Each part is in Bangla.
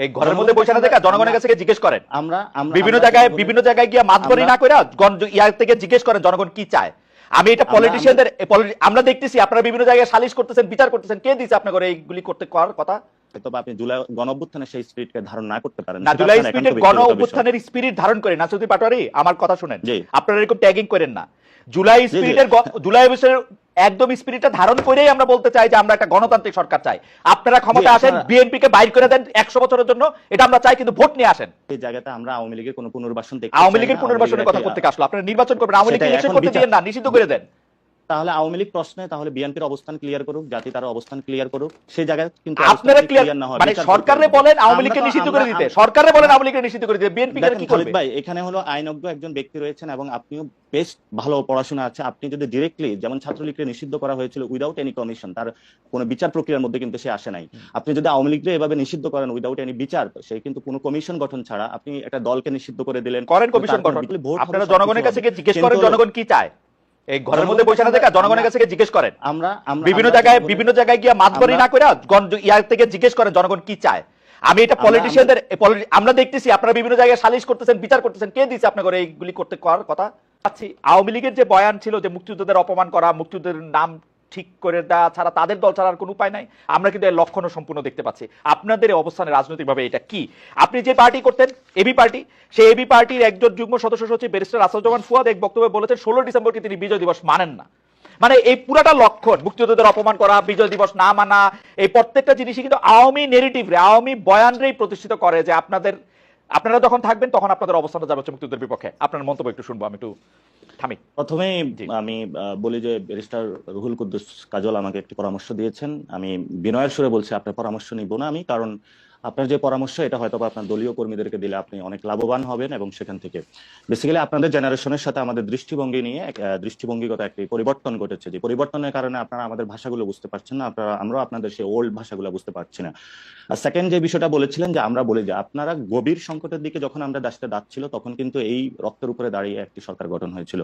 এই ঘরের মধ্যে বসে না থেকে জনগণের কাছে জিজ্ঞেস করেন। আমরা বিভিন্ন জায়গায় গিয়ে মাতবরি না করে ইয়ার থেকে জিজ্ঞেস করেন জনগণ কি চায়। আমি এটা পলিটিশিয়ানদের আমরা দেখতেছি আপনারা বিভিন্ন জায়গায় সালিশ করতেছেন, বিচার করতেছেন, কে দিয়েছে আপনাদের এইগুলি করতে করার কথা? হয়তো আপনি জুলাই গণ অভ্যুত্থানের সেই স্পিরিটকে ধারণ না করতে পারেন না, জুলাই স্পিরিটের গণ অভ্যুত্থানের স্পিরিট ধারণ করে নাসিরুদ্দিন পাটোয়ারি আমার কথা শুনেন, আপনারা এরকম ট্যাগিং করেন না। জুলাই স্পিরিটের জুলাই অবস্থার একদম স্পিরিটটা ধারণ করেই আমরা বলতে চাই যে আমরা একটা গণতান্ত্রিক সরকার চাই। আপনারা ক্ষমতা আসেন, বিএনপি কে বাইর করে দেন 100 বছরের জন্য, এটা আমরা চাই, কিন্তু ভোট নিয়ে আসেন। এই জায়গাতে আমরা আওয়ামী লীগের কোনো পুনর্বাসন দেখতে, আওয়ামী লীগের পুনর্বাসনের কথা করতে আসলো, আপনারা নির্বাচন করবেন, আওয়ামী লীগকে ইলেকশন করতে দিয়েন না, নিষিদ্ধ করে দেন। তাহলে আওয়ামী লীগ প্রশ্নে তাহলে বিএনপির অবস্থান ক্লিয়ার করুক, জাতি তার অবস্থান ক্লিয়ার করুক, সেই জায়গায় কিন্তু আপনারা ক্লিয়ার না হয়, মানে সরকারে বলেন আওয়ামী লীগকে নিষিদ্ধ করে দিতে, সরকারে বলেন আওয়ামী লীগকে নিষিদ্ধ করে দিতে, বিএনপি কি করবে? ভাই এখানে হলো আইনজ্ঞ একজন ব্যক্তি রয়েছেন এবং আপনিও বেশ ভালো পড়াশোনা আছে, আপনি যদি ডিরেক্টলি যেমন ছাত্রলীগকে নিষিদ্ধ করা হয়েছিল উইদাউট এনি কমিশন, তার কোনো বিচার প্রক্রিয়ার মধ্যে কিন্তু সে আসে নাই, আপনি যদি আওয়ামী লীগকে এভাবে নিষিদ্ধ করেন উইদাউট এনি বিচার, সে কিন্তু কোনো কমিশন গঠন ছাড়া আপনি একটা দলকে নিষিদ্ধ করে দিলেন, করেন কমিশন গঠন। আপনারা জনগণের কাছে জিজ্ঞেস করেন জনগণ কি চায়। এই ঘরের মধ্যে বসে না থেকে জনগণের কাছে জিজ্ঞেস করেন। আমরা বিভিন্ন জায়গায় গিয়ে মাতবরি না করে ইয়ার থেকে জিজ্ঞেস করেন জনগণ কি চায়। আমি এটা পলিটিশিয়ানদের আমরা দেখতেছি আপনারা বিভিন্ন জায়গায় সালিশ করতেছেন, বিচার করতেছেন, কে দিয়েছে আপনাদের এইগুলি করতে করার কথা? আওয়ামী লীগের যে বয়ান ছিল যে মুক্তিযোদ্ধাদের অপমান করা, মুক্তিযোদ্ধাদের নাম ঠিক করে দেওয়া ছাড়া তাদের দল ছাড়ার কোনো উপায় নাই, আমরা কিন্তু এর লক্ষণও সম্পূর্ণ দেখতে পাচ্ছি। আপনাদের এই অবস্থানে রাজনৈতিকভাবে এটা কি? আপনি যে পার্টি করতেন এবি পার্টি, সেই এবি পার্টির একজন যুগ্ম সদস্য সচিব ব্যারিস্টার আসাদুজ্জামান ফুয়াদ এক বক্তব্যে বলেছেন 16 ডিসেম্বরকে তিনি বিজয় দিবস মানেন না। মানে এই পুরাটা লক্ষণ, মুক্তিযোদ্ধাদের অপমান করা, বিজয় দিবস না মানা, এই প্রত্যেকটা জিনিসই কিন্তু আওয়ামী নেগেটিভ রে, আওয়ামী বয়ানরেই প্রতিষ্ঠিত করে যে আপনারা যখন থাকবেন তখন আপনাদের অবস্থানটা যাবে হচ্ছে মুক্তিযুদ্ধের বিপক্ষে। আপনার মন্তব্য একটু শুনবো, আমি একটু থামি। প্রথমে আমি বলি যে ব্যারিস্টার রুহুল কুদ্দুস কাজল আমাকে একটি পরামর্শ দিয়েছেন, আমি বিনয়ের সুরে বলছি আপনার পরামর্শ নিব না আমি, কারণ আপনার যে পরামর্শ এটা হয়তো আপনার দলীয় কর্মীদেরকে দিলে আপনি অনেক লাভবান হবেন এবং সেখান থেকে বেসিক্যালি আপনাদের জেনারেশনের সাথে আমাদের দৃষ্টিভঙ্গি নিয়ে দৃষ্টিভঙ্গিগত একটি পরিবর্তন ঘটেছে, যে পরিবর্তনের কারণে আপনারা আমাদের ভাষাগুলো বুঝতে পারছেন না, আমরাও আপনাদের সেই ওল্ড ভাষাগুলো বুঝতে পারছি না। আর সেকেন্ড যে বিষয়টা বলেছিলেন যে আমরা বলি যে আপনারা গভীর সংকটের দিকে যখন আমরা দেশটা যাচ্ছিল তখন কিন্তু এই রক্তের উপরে দাঁড়িয়ে একটি সরকার গঠন হয়েছিল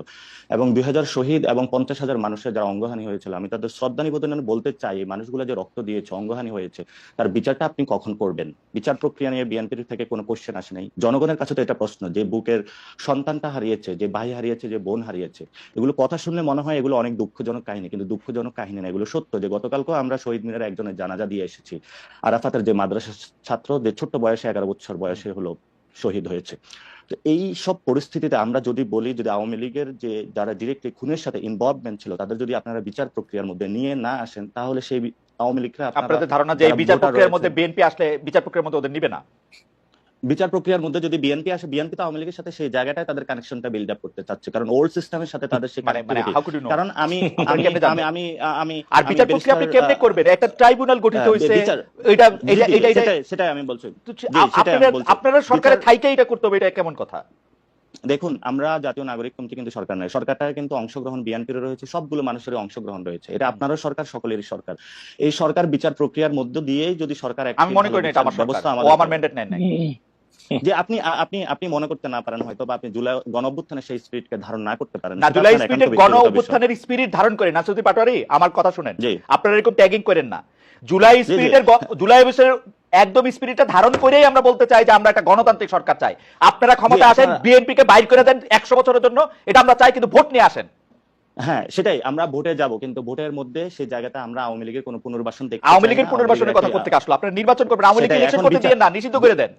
এবং 2000 শহীদ এবং 50,000 মানুষের যারা অঙ্গহানি হয়েছিল, আমি তাদের শ্রদ্ধা নিবেদনে বলতে চাই এই মানুষগুলো যে রক্ত দিয়েছে, অঙ্গহানি হয়েছে, তার বিচারটা আপনি কখন করবেন? বিচার প্রক্রিয়া নিয়ে বিএনপির থেকে কোনো কোশ্চেন আসে নাই। জনগণের কাছে তো এটা প্রশ্ন, যে বুকের সন্তানটা হারিয়েছে, যে ভাই হারিয়েছে, যে বোন হারিয়েছে, এগুলো কথা শুনলে মনে হয় এগুলো অনেক দুঃখজনক কাহিনী, কিন্তু দুঃখজনক কাহিনী না, এগুলো সত্য। যে গতকালকেও আমরা শহীদ মিনারে একজনের জানাজা দিয়ে এসেছি, আরাফাতের যে মাদ্রাসা ছাত্র, যে ছোট্ট বয়সে 11 বছর বয়সে হলো শহীদ হয়েছে। তো এই সব পরিস্থিতিতে আমরা যদি বলি, যদি আওয়ামী লীগের যে যারা ডিরেক্টলি খুনের সাথে ইনভলভমেন্ট ছিল তাদের যদি আপনারা বিচার প্রক্রিয়ার মধ্যে নিয়ে না আসেন, তাহলে সেই আওয়ামী লীগরা, আপনাদের ধারণা যে এই বিচার প্রক্রিয়ার মধ্যে বিএনপি আসলে বিচার প্রক্রিয়ার মধ্যে ওদের নিবে না? বিচার প্রক্রিয়ার মধ্যে যদি বিএনপি আসে, বিএনপি তো আওয়ামী লীগের সাথে সেই জায়গাটায় তাদের কানেকশনটা বিল্ড আপ করতে চাচ্ছে, কারণ ওল্ড সিস্টেমের সাথে তাদের সেই কারণ আমি আর বিচার প্রক্রিয়া আপনি কেমনে করবেন? একটা ট্রাইব্যুনাল গঠিত হইছে, সেটাই আমি বলছি, আপনারা সরকারের থাইকে এটা করতে হবে, এটা কেমন কথা? দেখুন, আমরা জাতীয় নাগরিক কমিটি কিন্তু সরকার নয়, সরকারটা কিন্তু অংশগ্রহণ বিএনপির রয়েছে, সবগুলো মানুষের অংশগ্রহণ রয়েছে, এটা আপনারও সরকার, সকলেরই সরকার। এই সরকার বিচার প্রক্রিয়ার মধ্য দিয়েই যদি সরকার, আমি মনে করি এটা আমার ব্যবস্থা, আমার ম্যান্ডেট নেন নাই যে আপনি মনে করতে না পারেন, হয়তো বা আপনি জুলাই গণ অভ্যুত্থানের সেই স্পিরিটকে ধারণ না করতে পারেন না। জুলাই স্পিরিটের গণ অভ্যুত্থানের স্পিরিট ধারণ করে নাসিরুদ্দিন পাটোয়ারি আমার কথা শুনেন, আপনারা এরকম ট্যাগিং করেন না। জুলাই স্পিরিটের জুলাই অবস্থার একদম স্পিরিটটা ধারণ করেই আমরা বলতে চাই যে আমরা একটা গণতান্ত্রিক সরকার চাই। আপনারা ক্ষমতা আসেন, বিএনপি কে বাইর করে দেন 100 বছরের জন্য, এটা আমরা চাই, কিন্তু ভোট নিয়ে আসেন। হ্যাঁ, সেটাই, আমরা ভোটে যাব, কিন্তু ভোটের মধ্যে সেই জায়গাতে আমরা আওয়ামী লীগের কোনো পুনর্বাসন দেখতে চাই না। আওয়ামী লীগের পুনর্বাসনের কথা করতে আসলো, আপনারা নির্বাচন করবেন, আওয়ামী লীগকে ইলেকশন করতে দিয়েন না, নিষিদ্ধ করে দেন।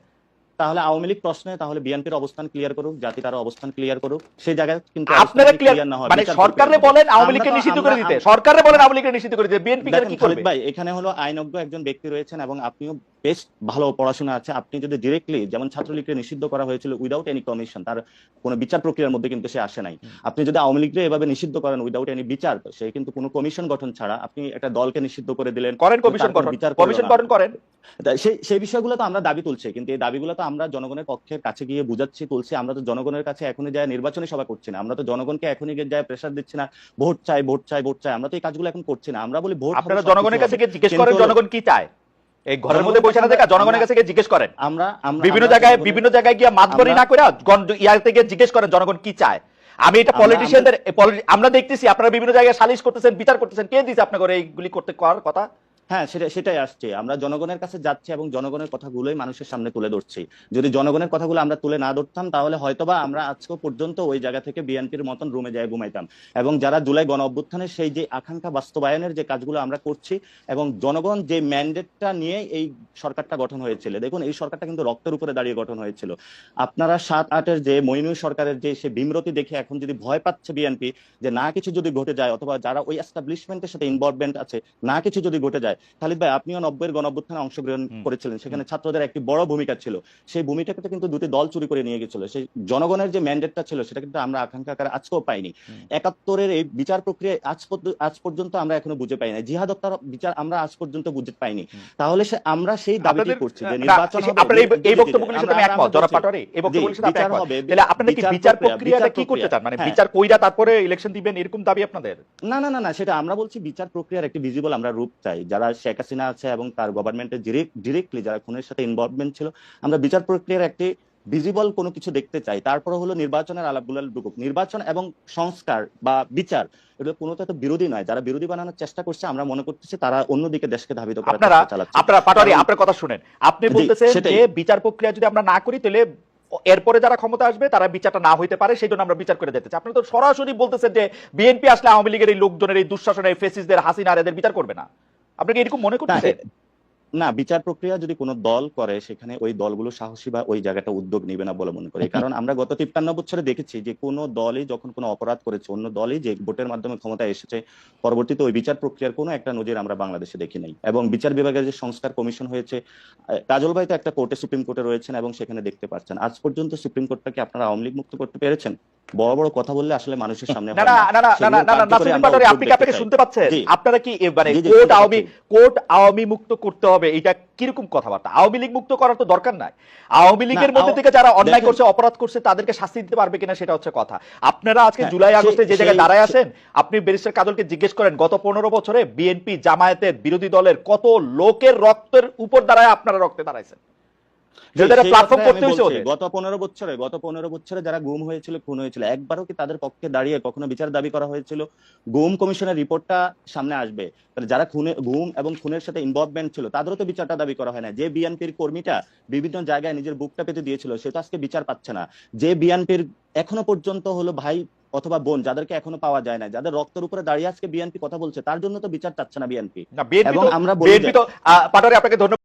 তাহলে আওয়ামী লীগ প্রশ্নে তাহলে বিএনপির অবস্থান ক্লিয়ার করুক, জাতি তার অবস্থান ক্লিয়ার করুক, সেই জায়গায় কিন্তু আপনারা ক্লিয়ার না হয়, মানে সরকারে বলেন আওয়ামী লীগকে নিষিদ্ধ করে দিতে, সরকারে বলেন আওয়ামী লীগকে নিষিদ্ধ করে দিতে, বিএনপি কি করবে? ভাই এখানে হলো আইনজ্ঞ একজন ব্যক্তি রয়েছেন এবং আপনিও বেশ ভালো পড়াশোনা আছে, আপনি যদি ডিরেক্টলি যেমন ছাত্রলীগকে নিষিদ্ধ করা হয়েছিল উইদাউট এনি কমিশন, তার কোনো বিচার প্রক্রিয়ার মধ্যে কিন্তু সে আসে নাই, আপনি যদি আওয়ামী লীগকে এভাবে নিষিদ্ধ করেন উইদাউট এনি বিচার, সে কিন্তু কোনো কমিশন গঠন ছাড়া আপনি একটা দলকে নিষিদ্ধ করে দিলেন, করেন কমিশন গঠন, কমিশন গঠন করেন, সেই বিষয়গুলো তো আমরা দাবি তুলছি, কিন্তু এই দাবিগুলো তো আমরা জনগণের পক্ষের কাছে গিয়ে বুঝাচ্ছি, তুলছি। আমরা তো জনগণের কাছে এখনই যায় নির্বাচনী সভা করছি না, আমরা তো জনগণকে এখনই গিয়ে যায় প্রেসার দিচ্ছি না, ভোট চাই ভোট চাই ভোট চাই, আমরা তো এই কাজগুলো এখন করছি না। আমরা বলি ভোট, আপনারা জনগণের কাছে গিয়ে জিজ্ঞেস করেন জনগণ কি চায়। এই ঘরের মধ্যে বসে না থেকে জনগণের কাছে গিয়ে জিজ্ঞেস করেন, আমরা বিভিন্ন জায়গায় গিয়ে মাতবরি না করে ইয়ার থেকে জিজ্ঞেস করেন জনগণ কি চায়। আমি এটা পলিটিশিয়ানদের আমরা দেখতেছি আপনারা বিভিন্ন জায়গায় সালিশ করতেছেন, বিচার করতেছেন, কে দিয়েছে আপনাদের এইগুলি করতে করার কথা? হ্যাঁ, সেটাই আসছে। আমরা জনগণের কাছে যাচ্ছি এবং জনগণের কথাগুলোই মানুষের সামনে তুলে ধরছি। যদি জনগণের কথাগুলো আমরা তুলে না ধরতাম তাহলে হয়তোবা আমরা আজকে পর্যন্ত ওই জায়গা থেকে বিএনপির মতন রুমে যায় ঘুমাইতাম। এবং যারা জুলাই গণ অভ্যুত্থানের সেই যে আকাঙ্ক্ষা বাস্তবায়নের যে কাজগুলো আমরা করছি এবং জনগণ যে ম্যান্ডেটটা নিয়ে এই সরকারটা গঠন হয়েছিল, দেখুন এই সরকারটা কিন্তু রক্তের উপরে দাঁড়িয়ে গঠন হয়েছিল। আপনারা 7-8-এর যে মইনুল সরকারের যে সে বিমরতি দেখে এখন যদি ভয় পাচ্ছে বিএনপি যে না কিছু যদি ঘটে যায় অথবা যারা ওই এস্টাবলিশমেন্টের সাথে ইনভলভমেন্ট আছে না কিছু যদি ঘটে যায়। খালিদ ভাই, আপনিও 90-এর গণঅভ্যুত্থানে অংশগ্রহণ করেছিলেন, সেখানে ছাত্রদের একটি বড় ভূমিকা ছিল। সেই ভূমিকাটা কিন্তু দুটি দল চুরি করে নিয়ে গেছিল। সেই জনগণের যে ম্যান্ডেটটা ছিল সেটা কিন্তু আমরা আকাঙ্ক্ষা আকারে আজকেও পাইনি। 71-এর এই বিচার প্রক্রিয়া আজ পর্যন্ত আমরা এখনো বুঝে পাই না। জিহাদ হত্যার বিচার আমরা আজ পর্যন্ত বুঝে পাইনি। তাহলে আমরা সেই দাবিটি করছি যে নির্বাচন হবে। আপনার এই বক্তব্যগুলোর সাথে আমি একমত জনাব পাটোয়ারি, এই বক্তব্যগুলোর সাথে আমি একমত। তাহলে আপনারা কি বিচার প্রক্রিয়াটা কি করতে চান, মানে বিচার কইরা তারপরে ইলেকশন দিবেন এরকম দাবি আপনাদের? না না না না, সেটা আমরা বলছি বিচার প্রক্রিয়ার একটি ভিজিবল আমরা রূপ চাই। যারা শেখ হাসিনা আছে এবং তার গভর্নমেন্টের ডিরেক্টলি যারা খুনের সাথে ইনভলভমেন্ট ছিল, আমরা বিচার প্রক্রিয়ার একটি ভিজিবল কোনো কিছু দেখতে চাই। তারপরে হলো নির্বাচনের আলাপগুলো ঢুকুক। নির্বাচন এবং সংস্কার বা বিচার এগুলো কোনো তো বিরোধী নয়। যারা বিরোধী বানানোর চেষ্টা করছে আমরা মনে করতেছি তারা অন্যদিকে দেশকে ধাবিত করার চেষ্টা চালাচ্ছে। আপনারা পাটোয়ারি আপনার কথা শুনেন, আপনি বলতেছেন যে বিচার প্রক্রিয়া যদি আমরা না করি তাহলে এরপরে যারা ক্ষমতা আসবে তারা বিচারটা না হইতে পারে, সেই জন্য আমরা বিচার করে দিতে চাই। আপনি তো সরাসরি বলতেছেন যে বিএনপি আসলে আওয়ামী লীগের এই লোকজনের এই দুঃশাসনের ফেসিসদের হাসিনা এদের বিচার করবে না। আপনি কি এরকম মনে করতেছেন? না, বিচার প্রক্রিয়া যদি কোনো দল করে সেখানে ওই দলগুলো সাহসী বা ওই জায়গাটা উদ্যোগ নেবে না বলে মনে করি। কারণ আমরা গত 53 বছরে দেখেছি যে কোনো দলই যখন কোনো অপরাধ করেছে, অন্য দলই যে ভোটের মাধ্যমে ক্ষমতায় এসেছে, পরবর্তীতে ওই বিচার প্রক্রিয়ার কোনো একটা নজির আমরা বাংলাদেশে দেখি নাই। এবং বিচার বিভাগের যে সংস্কার কমিশন হয়েছে, কাজল ভাই তো একটা কোর্টে, সুপ্রিম কোর্টে রয়েছেন এবং সেখানে দেখতে পাচ্ছেন আজ পর্যন্ত সুপ্রিম কোর্টটাকে আপনারা আওয়ামী লীগ মুক্ত করতে পেরেছেন? বড় বড় কথা বললে আসলে মানুষের সামনে না না না না না না নাসিরুদ্দিন পাটোয়ারি, আপনি কি আপনাকে শুনতে পাচ্ছেন? আপনারা কি মানে কোর্ট আওয়ামী মুক্ত করতে হবে, এটা কিরকম কথাবার্তা? আওয়ামী লীগ মুক্ত করার তো দরকার নাই। আওয়ামী লীগের মধ্যে থেকে যারা অন্যায় করছে, অপরাধ করছে, তাদেরকে শাস্তি দিতে পারবে কিনা সেটা হচ্ছে কথা। আপনারা আজকে জুলাই আগস্টে যে জায়গায় দাঁড়ায় আছেন, আপনি ব্যারিস্টার কাজলকে জিজ্ঞেস করেন গত 15 বছরে বিএনপি জামায়াতের বিরোধী দলের কত লোকের রক্তের উপর দাঁড়ায় আপনারা রক্তে দাঁড়াইছেন। গত 15 বছরে যারা গুম হয়েছিল, খুন হয়েছিল, একবারও কি তাদের পক্ষে দাঁড়িয়ে কখনো বিচার দাবি করা হয়েছিল? গুম কমিশনের রিপোর্টটা সামনে আসবে, যারা গুম এবং খুনের সাথে ইনভলভমেন্ট ছিল তাদেরও তো বিচারটা দাবি করা হয় না। যে বিএনপির কর্মীটা বিভিন্ন জায়গায় নিজের বুকটা পেতে দিয়েছিল সে তো আজকে বিচার পাচ্ছে না। যে বিএনপির এখনো পর্যন্ত হলো ভাই অথবা বোন যাদেরকে এখনো পাওয়া যায় না, যাদের রক্তের উপরে দাঁড়িয়ে আজকে বিএনপি কথা বলছে, তার জন্য তো বিচার চাচ্ছে না বিএনপি। এবং আমরা বলি, পাটোয়ারি আপনাকে ধন্যবাদ।